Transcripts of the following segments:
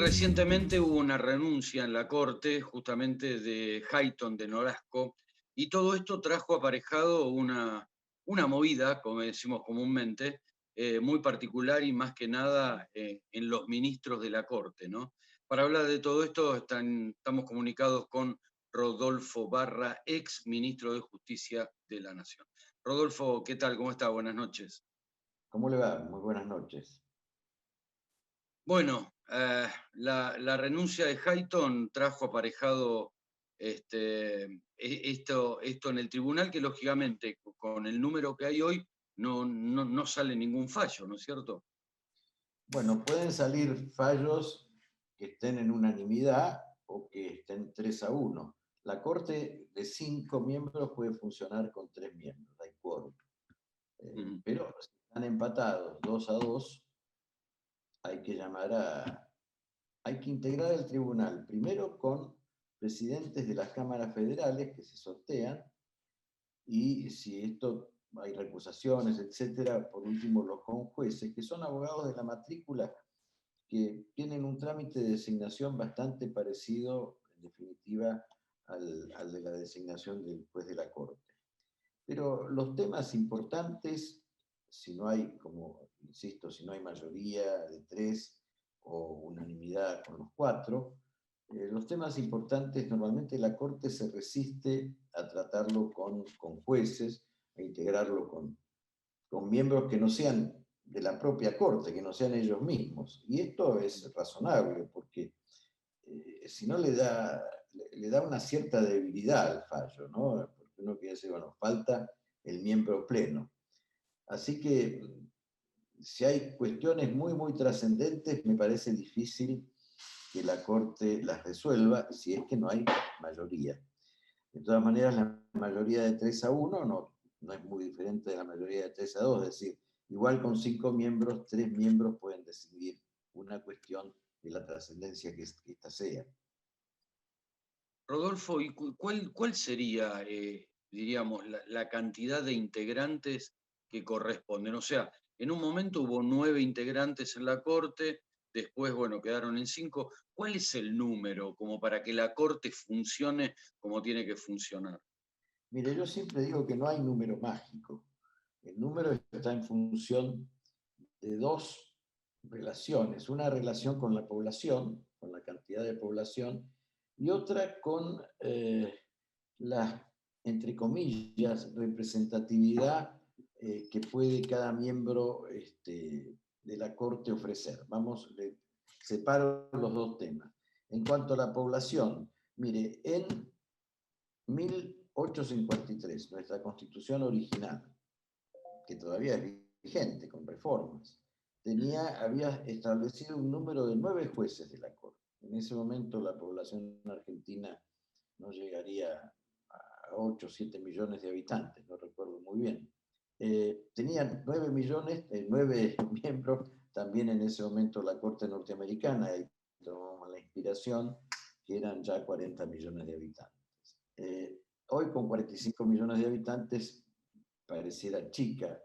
recientemente hubo una renuncia en la Corte justamente de Hayton de Nolasco, y todo esto trajo aparejado una movida, como decimos comúnmente, muy particular y más que nada en los ministros de la Corte, ¿no? Para hablar de todo esto estamos comunicados con Rodolfo Barra, ex ministro de Justicia de la Nación. Rodolfo, ¿qué tal? ¿Cómo está? Buenas noches. ¿Cómo le va? Muy buenas noches. Bueno, la renuncia de Hayton trajo aparejado esto en el tribunal, que lógicamente con el número que hay hoy no sale ningún fallo, ¿no es cierto? Bueno, pueden salir fallos que estén en unanimidad o que estén 3-1. La Corte de 5 miembros puede funcionar con 3 miembros, hay quórum. Pero si están empatados 2-2, hay que hay que integrar el tribunal primero con presidentes de las cámaras federales que se sortean, y si esto hay recusaciones, etcétera, por último con jueces, que son abogados de la matrícula, que tienen un trámite de designación bastante parecido, en definitiva, al de la designación del juez de la Corte. Pero los temas importantes, si no hay, como insisto, si no hay mayoría de 3 o unanimidad con los 4, los temas importantes normalmente la Corte se resiste a tratarlo con jueces, a integrarlo con miembros que no sean de la propia Corte, que no sean ellos mismos. Y esto es razonable, porque si no le da una cierta debilidad al fallo, ¿no? Porque uno quiere decir, bueno, falta el miembro pleno. Así que si hay cuestiones muy trascendentes, me parece difícil que la Corte las resuelva si es que no hay mayoría. De todas maneras, la mayoría de 3-1 no es muy diferente de la mayoría de 3-2, es decir, igual con 5 miembros, 3 miembros pueden decidir una cuestión de la trascendencia que ésta sea. Rodolfo, ¿y cuál sería, diríamos, la cantidad de integrantes que corresponden? O sea, en un momento hubo 9 integrantes en la Corte, después, bueno, quedaron en 5. ¿Cuál es el número como para que la Corte funcione como tiene que funcionar? Mire, yo siempre digo que no hay número mágico. El número está en función de dos relaciones. Una relación con la población, con la cantidad de población, y otra con la, entre comillas, representatividad que puede cada miembro de la Corte ofrecer. Vamos, separo los dos temas. En cuanto a la población, mire, en 1853, nuestra constitución original, que todavía es vigente con reformas, había establecido un número de 9 jueces de la Corte. En ese momento la población argentina no llegaría a 8 o 7 millones de habitantes, no recuerdo muy bien. Tenían 9 millones, 9 miembros, también en ese momento la Corte norteamericana, y tomamos la inspiración, que eran ya 40 millones de habitantes. Hoy con 45 millones de habitantes pareciera chica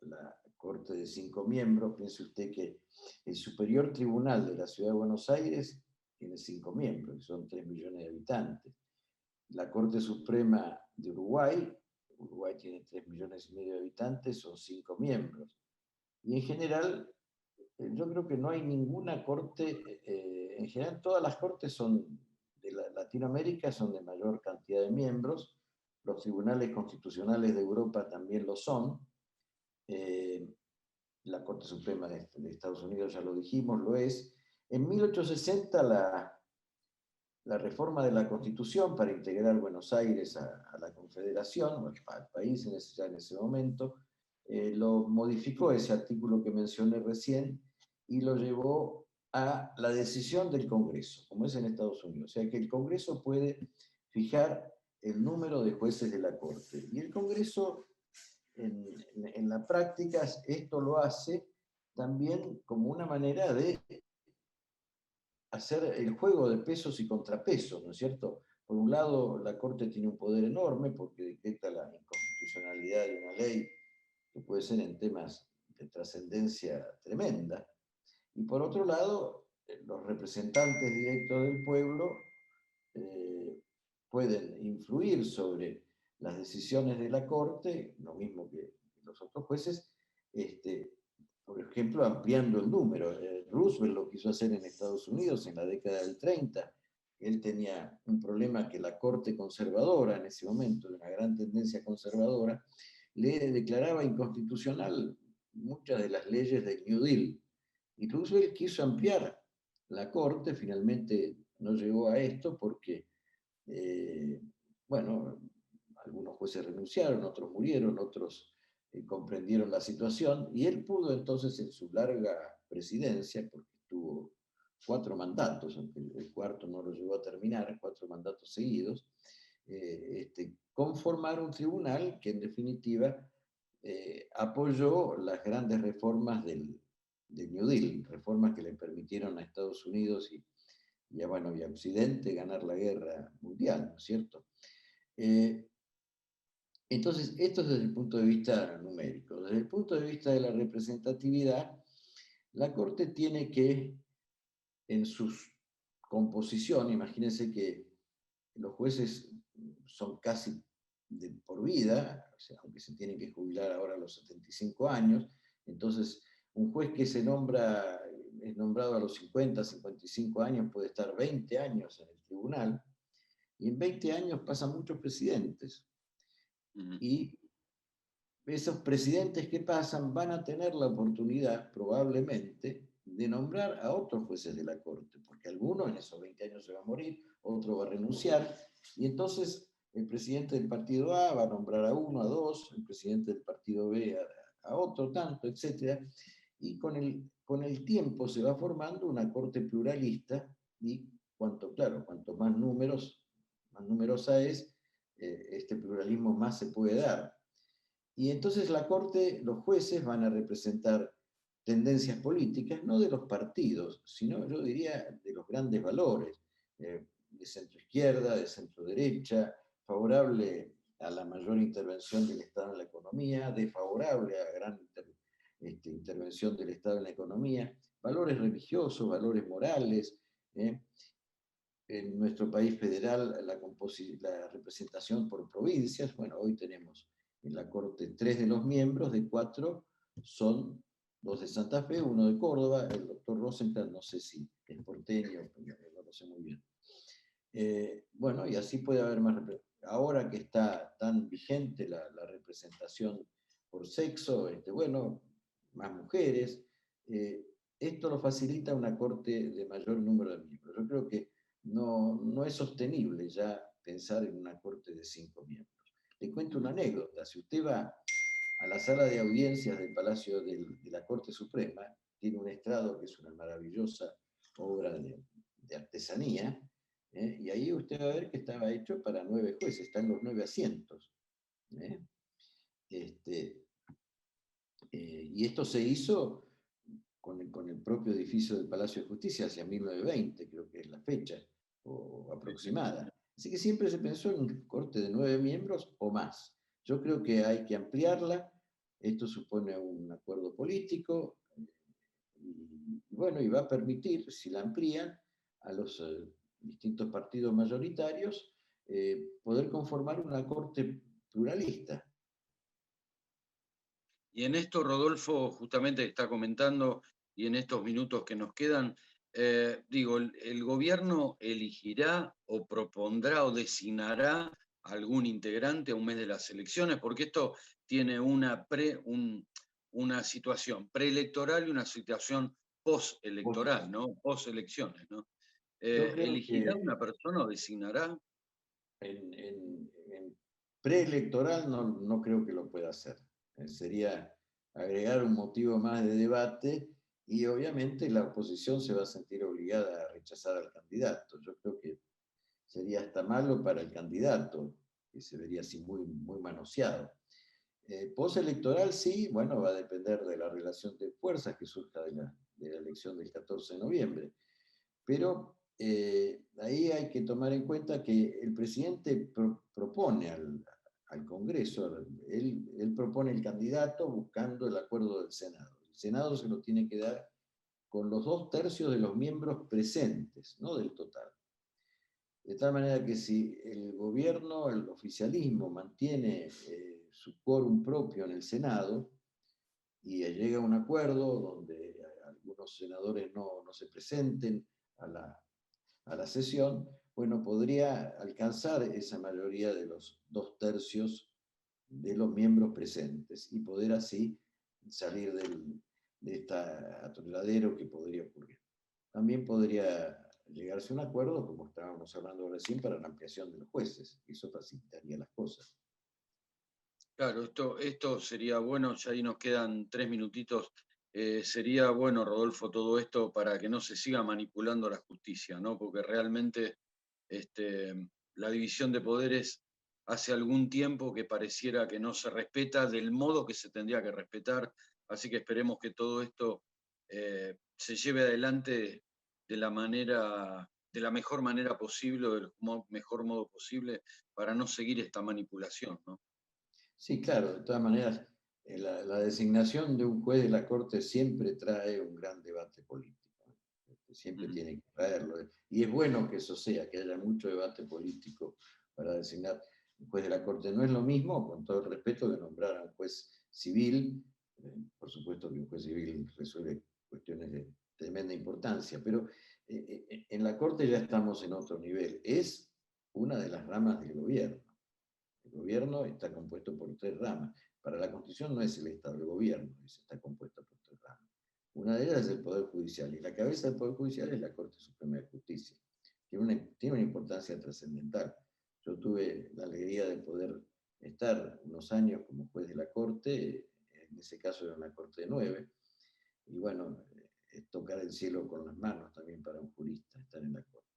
la Corte de 5 miembros. Piense usted que el Superior Tribunal de la Ciudad de Buenos Aires tiene 5 miembros, que son 3 millones de habitantes. La Corte Suprema de Uruguay tiene 3 millones y medio de habitantes, son 5 miembros. Y en general, yo creo que no hay ninguna corte, en general todas las cortes de Latinoamérica son de mayor cantidad de miembros, los tribunales constitucionales de Europa también lo son, la Corte Suprema de Estados Unidos, ya lo dijimos, lo es. En 1860 la reforma de la Constitución para integrar Buenos Aires a la Confederación, o al país ya en ese momento, lo modificó ese artículo que mencioné recién y lo llevó a la decisión del Congreso, como es en Estados Unidos. O sea que el Congreso puede fijar el número de jueces de la Corte. Y el Congreso, en la práctica, esto lo hace también como una manera de hacer el juego de pesos y contrapesos, ¿no es cierto? Por un lado, la Corte tiene un poder enorme porque detecta la inconstitucionalidad de una ley que puede ser en temas de trascendencia tremenda. Y por otro lado, los representantes directos del pueblo eh, pueden influir sobre las decisiones de la Corte, lo mismo que los otros jueces, este, por ejemplo, ampliando el número. Roosevelt lo quiso hacer en Estados Unidos en la década del 30. Él tenía un problema que la Corte conservadora, en ese momento, de una gran tendencia conservadora, le declaraba inconstitucional muchas de las leyes del New Deal. Y Roosevelt quiso ampliar la Corte, finalmente no llegó a esto porque, bueno, algunos jueces renunciaron, otros murieron, otros comprendieron la situación, y él pudo entonces en su larga presidencia, porque tuvo 4 mandatos, aunque el cuarto no lo llegó a terminar, 4 mandatos seguidos, conformar un tribunal que en definitiva apoyó las grandes reformas del New Deal, reformas que le permitieron a Estados Unidos y a Occidente ganar la guerra mundial, ¿no es cierto? Entonces, esto es desde el punto de vista numérico. Desde el punto de vista de la representatividad, la Corte tiene que, en su composición, imagínense que los jueces son casi de por vida, o sea, aunque se tienen que jubilar ahora a los 75 años, entonces un juez que es nombrado a los 50, 55 años, puede estar 20 años en el tribunal, y en 20 años pasan muchos presidentes. Y esos presidentes que pasan van a tener la oportunidad, probablemente, de nombrar a otros jueces de la Corte, porque alguno en esos 20 años se va a morir, otro va a renunciar, y entonces el presidente del partido A va a nombrar a uno, a dos, el presidente del partido B a otro tanto, etc. Y con el tiempo se va formando una Corte pluralista, y cuanto más numerosa es, este pluralismo más se puede dar. Y entonces la Corte, los jueces van a representar tendencias políticas, no de los partidos, sino yo diría de los grandes valores, de centro izquierda, de centro derecha, favorable a la mayor intervención del Estado en la economía, desfavorable a gran intervención del Estado en la economía, valores religiosos, valores morales. En nuestro país federal, la representación por provincias, bueno, hoy tenemos en la Corte 3 de los miembros, de 4 son 2 de Santa Fe, 1 de Córdoba, el doctor Rosenthal, no sé si es porteño, no lo sé muy bien. Bueno, y así puede haber más. Ahora que está tan vigente la representación por sexo, bueno, más mujeres, esto lo facilita una corte de mayor número de miembros. Yo creo que no es sostenible ya pensar en una corte de 5 miembros. Le cuento una anécdota. Si usted va a la sala de audiencias del Palacio de la Corte Suprema, tiene un estrado que es una maravillosa obra de artesanía, y ahí usted va a ver que estaba hecho para 9 jueces, están los 9 asientos. Y esto se hizo con el propio edificio del Palacio de Justicia hacia 1920, creo que es la fecha o aproximada. Así que siempre se pensó en un corte de 9 miembros o más. Yo creo que hay que ampliarla. Esto supone un acuerdo político y bueno, y va a permitir, si la amplían, a los distintos partidos mayoritarios poder conformar una corte pluralista. Y en esto, Rodolfo, justamente está comentando, y en estos minutos que nos quedan, digo, el gobierno elegirá o propondrá o designará algún integrante a un mes de las elecciones, porque esto tiene una situación preelectoral y una situación postelectoral, ¿no? Postelecciones, ¿no? Yo creo ¿Elegirá que una persona o designará? en preelectoral no creo que lo pueda hacer. Sería agregar un motivo más de debate y obviamente la oposición se va a sentir obligada a rechazar al candidato. Yo creo que sería hasta malo para el candidato, que se vería así muy manoseado. Postelectoral sí, bueno, va a depender de la relación de fuerzas que surja de la elección del 14 de noviembre. Pero ahí hay que tomar en cuenta que el presidente propone al Congreso, él propone el candidato buscando el acuerdo del Senado. El Senado se lo tiene que dar con los 2/3 de los miembros presentes, no del total. De tal manera que si el gobierno, el oficialismo, mantiene su quórum propio en el Senado y llega a un acuerdo donde algunos senadores no se presenten a la sesión, bueno, podría alcanzar esa mayoría de los 2/3 de los miembros presentes y poder así salir de este atolladero que podría ocurrir. También podría llegarse a un acuerdo, como estábamos hablando recién, para la ampliación de los jueces. Eso facilitaría las cosas. Claro, esto sería bueno, ya ahí nos quedan 3 minutitos. Sería bueno, Rodolfo, todo esto para que no se siga manipulando la justicia, ¿no? Porque realmente la división de poderes hace algún tiempo que pareciera que no se respeta del modo que se tendría que respetar, así que esperemos que todo esto se lleve adelante de la mejor manera posible, o del mejor modo posible, para no seguir esta manipulación, ¿no? Sí, claro, de todas maneras, la designación de un juez de la Corte siempre trae un gran debate político. Siempre tiene que traerlo. Y es bueno que eso sea, que haya mucho debate político para designar un juez de la Corte. No es lo mismo, con todo el respeto, que nombrar a un juez civil. Por supuesto que un juez civil resuelve cuestiones de tremenda importancia, pero en la Corte ya estamos en otro nivel. Es una de las ramas del gobierno. El gobierno está compuesto por 3 ramas. Para la Constitución no es el Estado, el gobierno está compuesto por 3 ramas. Una de ellas es el Poder Judicial, y la cabeza del Poder Judicial es la Corte Suprema de Justicia. Tiene una importancia trascendental. Yo tuve la alegría de poder estar unos años como juez de la Corte, en ese caso era una Corte de 9, y bueno, es tocar el cielo con las manos también para un jurista, estar en la Corte.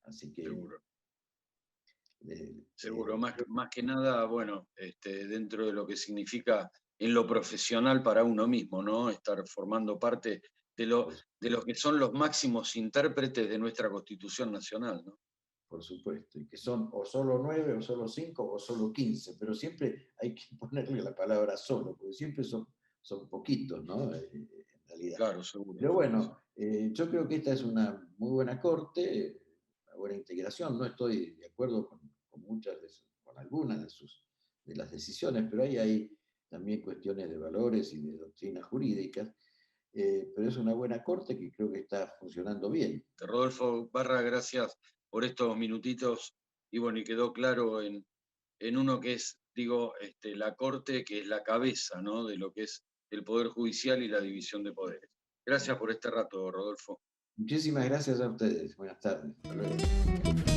Así que Seguro. Seguro, eh, más que nada, bueno, dentro de lo que significa en lo profesional para uno mismo, ¿no? Estar formando parte de los que son los máximos intérpretes de nuestra Constitución Nacional, ¿no? por supuesto, y que son o solo 9, o solo 5, o solo 15, pero siempre hay que ponerle la palabra solo, porque siempre son poquitos, ¿no? En realidad. Claro, seguro. Pero bueno, yo creo que esta es una muy buena corte, una buena integración. No estoy de acuerdo con muchas con algunas de las decisiones, pero ahí hay también cuestiones de valores y de doctrinas jurídicas. Pero es una buena corte que creo que está funcionando bien. Rodolfo Barra, gracias por estos minutitos. Y bueno, y quedó claro en uno que es, digo, la Corte, que es la cabeza, ¿no? De lo que es el Poder Judicial y la división de poderes. Gracias por este rato, Rodolfo. Muchísimas gracias a ustedes. Buenas tardes. Hasta luego.